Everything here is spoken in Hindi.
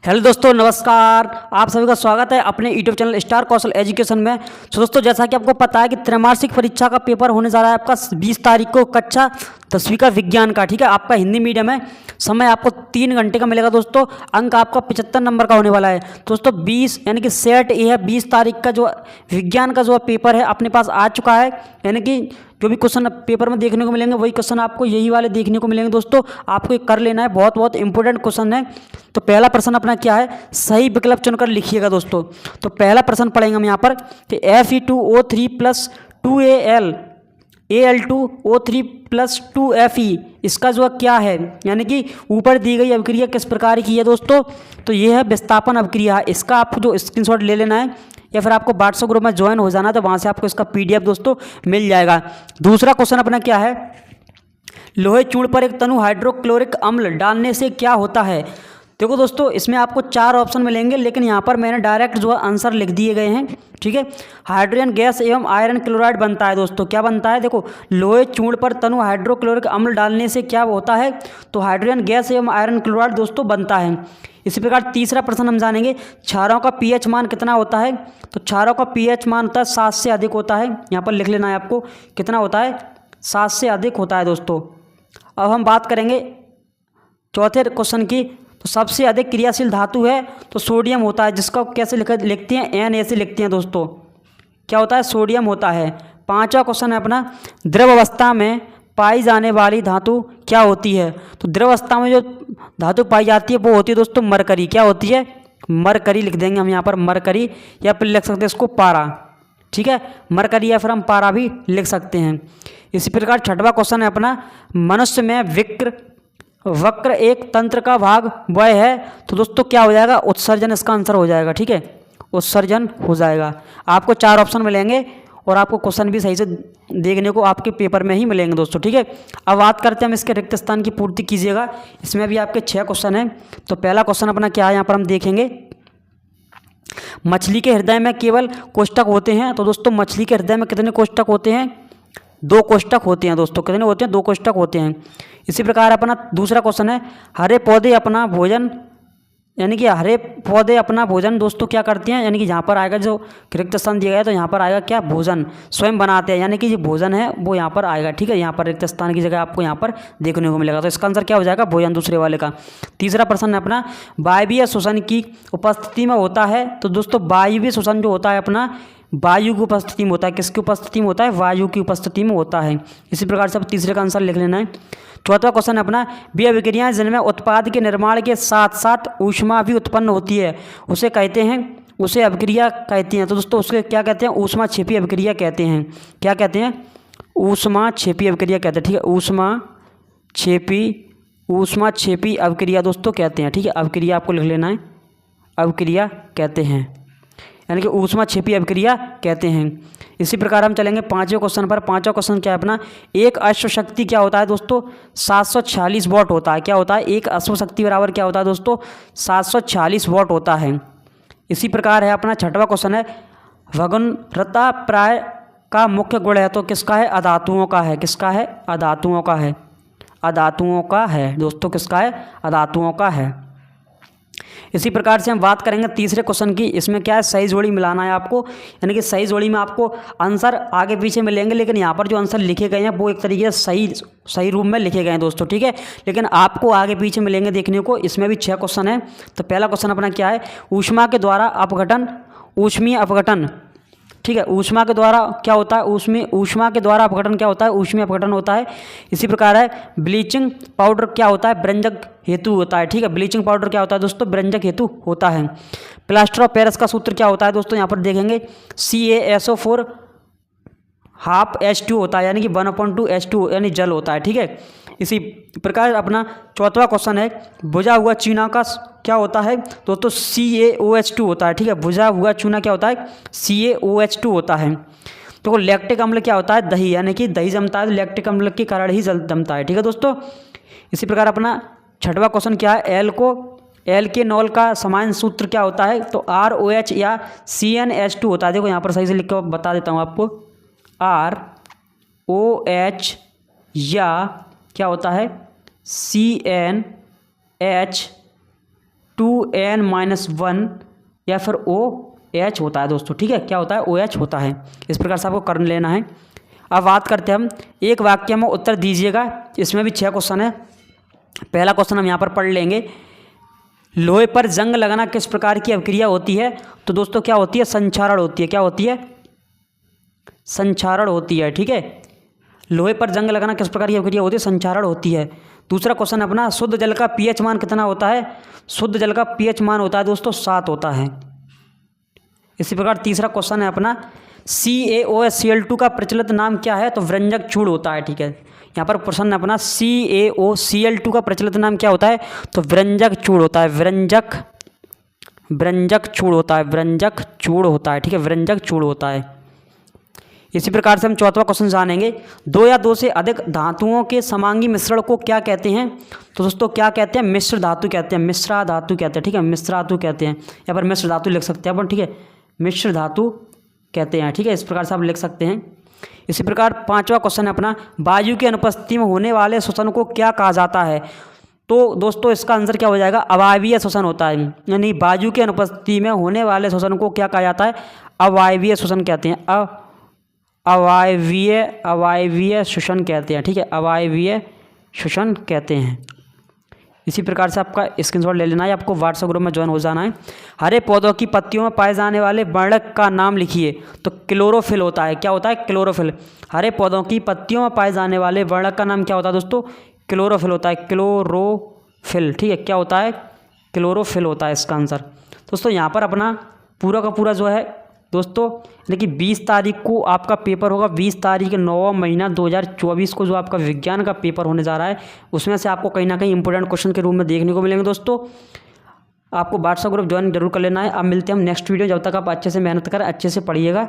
हेलो दोस्तों, नमस्कार। आप सभी का स्वागत है अपने यूट्यूब चैनल स्टार कौशल एजुकेशन में। तो दोस्तों, जैसा कि आपको पता है कि त्रैमासिक परीक्षा का पेपर होने जा रहा है आपका 20 तारीख को, कक्षा 10वीं का विज्ञान का। ठीक है, आपका हिंदी मीडियम है। समय आपको 3 घंटे का मिलेगा दोस्तों। अंक आपका 75 नंबर का होने वाला है दोस्तों। 20 यानी कि सेट ए है, 20 तारीख का जो विज्ञान का जो पेपर है अपने पास आ चुका है। यानी कि जो भी क्वेश्चन पेपर में देखने को मिलेंगे वही क्वेश्चन आपको यही वाले देखने को मिलेंगे दोस्तों। आपको ये कर लेना है, बहुत बहुत इंपॉर्टेंट क्वेश्चन है। तो पहला प्रश्न अपना क्या है, सही विकल्प चुनकर लिखिएगा दोस्तों। तो पहला प्रश्न पढ़ेंगे हम यहाँ पर कि Fe2O3 plus 2Al Al2O3 plus 2Fe इसका जो क्या है, यानी कि ऊपर दी गई अभिक्रिया किस प्रकार की है दोस्तों। तो ये है विस्थापन अभिक्रिया। इसका आपको जो स्क्रीनशॉट ले लेना है या फिर आपको व्हाट्सएप ग्रुप में ज्वाइन हो जाना है, तो वहाँ से आपको इसका PDF दोस्तों मिल जाएगा। दूसरा क्वेश्चन अपना क्या है, लोहे चूर्ण पर एक तनु हाइड्रोक्लोरिक अम्ल डालने से क्या होता है। देखो दोस्तों, इसमें आपको 4 ऑप्शन मिलेंगे, लेकिन यहाँ पर मैंने डायरेक्ट जो है आंसर लिख दिए गए हैं। ठीक है, हाइड्रोजन गैस एवं आयरन क्लोराइड बनता है दोस्तों। क्या बनता है, देखो, लोहे चूर्ण पर तनु हाइड्रोक्लोरिक अम्ल डालने से क्या होता है, तो हाइड्रोजन गैस एवं आयरन क्लोराइड दोस्तों बनता है। इसी प्रकार तीसरा प्रश्न हम जानेंगे, क्षारों का pH मान कितना होता है। तो क्षारों का pH मान होता है 7 से अधिक होता है। यहाँ पर लिख लेना है आपको, कितना होता है, 7 से अधिक होता है दोस्तों। अब हम बात करेंगे चौथे क्वेश्चन की। तो सबसे अधिक क्रियाशील धातु है तो सोडियम होता है, जिसका कैसे लिखते हैं, Na से लिखते हैं दोस्तों। क्या होता है, सोडियम होता है। पांचवा क्वेश्चन है अपना, द्रव अवस्था में पाई जाने वाली धातु क्या होती है। तो द्रव अवस्था में जो धातु पाई जाती है वो होती है दोस्तों मरकरी। क्या होती है, मरकरी लिख देंगे हम यहाँ पर, मरकरी, या फिर लिख सकते हैं इसको पारा। ठीक है, मरकरी या फिर हम पारा भी लिख सकते हैं। इसी प्रकार छठवां क्वेश्चन है अपना, मनुष्य में वक्र एक तंत्र का भाग वह है। तो दोस्तों क्या हो जाएगा, उत्सर्जन इसका आंसर हो जाएगा। ठीक है, उत्सर्जन हो जाएगा। आपको 4 ऑप्शन मिलेंगे और आपको क्वेश्चन भी सही से देखने को आपके पेपर में ही मिलेंगे दोस्तों। ठीक है, अब बात करते हैं हम इसके रिक्त स्थान की पूर्ति कीजिएगा। इसमें भी आपके 6 क्वेश्चन हैं। तो पहला क्वेश्चन अपना क्या है, यहाँ पर हम देखेंगे, मछली के हृदय में केवल कोष्ठक होते हैं। तो दोस्तों मछली के हृदय में कितने कोष्ठक होते हैं, 2 कोष्ठक होते हैं दोस्तों। कितने होते हैं, 2 कोष्ठक होते हैं। इसी प्रकार अपना दूसरा क्वेश्चन है, हरे पौधे अपना भोजन, यानी कि हरे पौधे अपना भोजन दोस्तों क्या करते हैं, यानी कि यहाँ पर आएगा जो रिक्त स्थान दिया गया है तो यहाँ पर आएगा क्या, भोजन स्वयं बनाते हैं, यानी कि जो भोजन है वो यहाँ पर आएगा। ठीक है, यहाँ पर रिक्त स्थान की जगह आपको यहाँ पर देखने को मिलेगा। तो इसका आंसर क्या हो जाएगा, भोजन दूसरे वाले का। तीसरा प्रश्न है अपना, वायवीय श्वसन की उपस्थिति में होता है। तो दोस्तों वायवीय श्वसन जो होता है अपना वायु की उपस्थिति में होता है। किसकी उपस्थिति में होता है, वायु की उपस्थिति में होता है। इसी प्रकार से अब तीसरे का आंसर लिख लेना है। चौथा क्वेश्चन है अपना, वे अभिक्रियाएं जिनमें उत्पाद के निर्माण के साथ साथ ऊष्मा भी उत्पन्न होती है उसे कहते हैं, उसे अभिक्रिया कहते हैं। तो दोस्तों उसके क्या कहते हैं, ऊष्मा क्षेपी अभिक्रिया कहते हैं। क्या कहते हैं, ऊष्मा क्षेपी अभिक्रिया कहते हैं। ठीक है, ऊष्मा क्षेपी अभिक्रिया दोस्तों कहते हैं। ठीक है, अभिक्रिया आपको लिख लेना है, अभिक्रिया कहते हैं, यानी कि ऊष्मा क्षेपी अभिक्रिया कहते हैं। इसी प्रकार हम चलेंगे 5वें क्वेश्चन पर। 5वां क्वेश्चन क्या है अपना, एक अश्व शक्ति क्या होता है दोस्तों, 746 वॉट होता है। क्या होता है, एक अश्व शक्ति बराबर क्या होता है दोस्तों, 746 वॉट होता है। इसी प्रकार है अपना 6वां क्वेश्चन है, भग्नता प्राय का मुख्य गुण है। तो किसका है, अधातुओं का है। किसका है, अधातुओं का है, अधातुओं का है दोस्तों। किसका है, अधातुओं का है। इसी प्रकार से हम बात करेंगे तीसरे क्वेश्चन की। इसमें क्या है, सही जोड़ी मिलाना है आपको, यानी कि सही जोड़ी में आपको आंसर आगे पीछे मिलेंगे, लेकिन यहाँ पर जो आंसर लिखे गए हैं वो एक तरीके से सही रूप में लिखे गए हैं दोस्तों। ठीक है, लेकिन आपको आगे पीछे मिलेंगे देखने को। इसमें भी 6 क्वेश्चन है। तो पहला क्वेश्चन अपना क्या है, ऊष्मा के द्वारा अपघटन, ऊष्मीय अपघटन। ठीक है, ऊष्मा के द्वारा क्या होता है, ऊष्मा के द्वारा अपघटन क्या होता है, ऊष्मीय अपघटन होता है। इसी प्रकार है, ब्लीचिंग पाउडर क्या होता है, व्यंजक हेतु होता है। ठीक है, ब्लीचिंग पाउडर क्या होता है दोस्तों, व्यंजक हेतु होता है। प्लास्टर ऑफ पेरिस का सूत्र क्या होता है दोस्तों, यहाँ पर देखेंगे CaSO4 ½ H2 होता है, यानी कि 1/2 H2 यानी जल होता है। ठीक है, इसी प्रकार अपना चौथा क्वेश्चन है, बुझा हुआ चूना का क्या होता है दोस्तों, CaOH2 होता है। ठीक है, बुझा हुआ चूना क्या होता है, CaOH2 होता है। तो लैक्टिक अम्ल क्या होता है, दही, यानी कि दही जमता है तो लैक्टिक अम्ल के कारण ही जमता है। ठीक है दोस्तों, इसी प्रकार अपना 6वां क्वेश्चन क्या है, एल्केनॉल का समान सूत्र क्या होता है। तो ROH या CnH2 होता है। देखो यहाँ पर सही से लिख कर बता देता हूँ आपको, ROH या क्या होता है, CnH 2n-1 या फिर OH होता है दोस्तों, ठीक है। क्या होता है? OH होता है। इस प्रकार से आपको कर लेना है। अब बात करते हैं हम, एक वाक्य में उत्तर दीजिएगा। इसमें भी 6 क्वेश्चन है। पहला क्वेश्चन हम यहाँ पर पढ़ लेंगे। लोहे पर जंग लगना किस प्रकार की अभिक्रिया होती है? तो दोस्तों क्या होती है? संक्षारण होती है। क्या होती है? संक्षारण होती है, ठीक है। लोहे पर जंग लगाना किस प्रकार की अभिक्रिया होती है? संक्षारण होती है। दूसरा क्वेश्चन अपना, शुद्ध जल का पीएच मान कितना होता है? शुद्ध जल का पीएच मान होता है दोस्तों 7 होता है। इसी प्रकार तीसरा क्वेश्चन है अपना, CaOCl2 का प्रचलित नाम क्या है? तो व्यंजक चूड़ होता है, ठीक है। यहाँ पर प्रश्न है अपना, CaOCl2 का प्रचलित नाम क्या होता है? तो व्यंजक चूड़ होता है। व्यंजक चूड़ होता है। व्यंजक चूड़ होता है, ठीक है। व्यंजक चूड़ होता है। इसी प्रकार से हम चौथा क्वेश्चन जानेंगे, 2 या 2 से अधिक धातुओं के समांगी मिश्रण को क्या कहते हैं? तो दोस्तों क्या कहते हैं? मिश्र धातु कहते हैं। मिश्रा धातु कहते हैं, ठीक है। मिश्र धातु कहते हैं, या पर मिश्र धातु लिख सकते हैं अपन, ठीक है। मिश्र धातु कहते हैं, ठीक है। इस प्रकार से आप लिख सकते हैं। इसी प्रकार पांचवा क्वेश्चन है अपना, वायु की अनुपस्थिति में होने वाले श्वसन को क्या कहा जाता है? तो दोस्तों इसका आंसर क्या हो जाएगा? अवायवीय श्वसन होता है। यानी वायु की अनुपस्थिति में होने वाले श्वसन को क्या कहा जाता है? अवायवीय श्वसन कहते हैं। अवायवीय श्वसन कहते हैं, ठीक है। अवायवीय श्वसन कहते हैं। इसी प्रकार से आपका स्क्रीनशॉट ले लेना है, आपको व्हाट्सएप ग्रुप में ज्वाइन हो जाना है। हरे पौधों की पत्तियों में पाए जाने वाले वर्णक का नाम लिखिए। तो क्लोरोफिल होता है। क्या होता है? क्लोरोफिल। हरे पौधों की पत्तियों में पाए जाने वाले वर्णक का नाम क्या होता है दोस्तों? क्लोरोफिल होता है। क्लोरोफिल, ठीक है। क्या होता है? क्लोरोफिल होता है इसका आंसर। दोस्तों यहाँ पर अपना पूरा का पूरा जो है दोस्तों, यानी कि 20 तारीख को आपका पेपर होगा। 20 तारीख 9वां महीना 2024 को जो आपका विज्ञान का पेपर होने जा रहा है, उसमें से आपको कहीं ना कहीं इंपॉर्टेंट क्वेश्चन के रूप में देखने को मिलेंगे दोस्तों। आपको व्हाट्सएप ग्रुप ज्वाइन जरूर कर लेना है। अब मिलते हैं हम नेक्स्ट वीडियो। जब तक आप अच्छे से मेहनत करें, अच्छे से पढ़िएगा।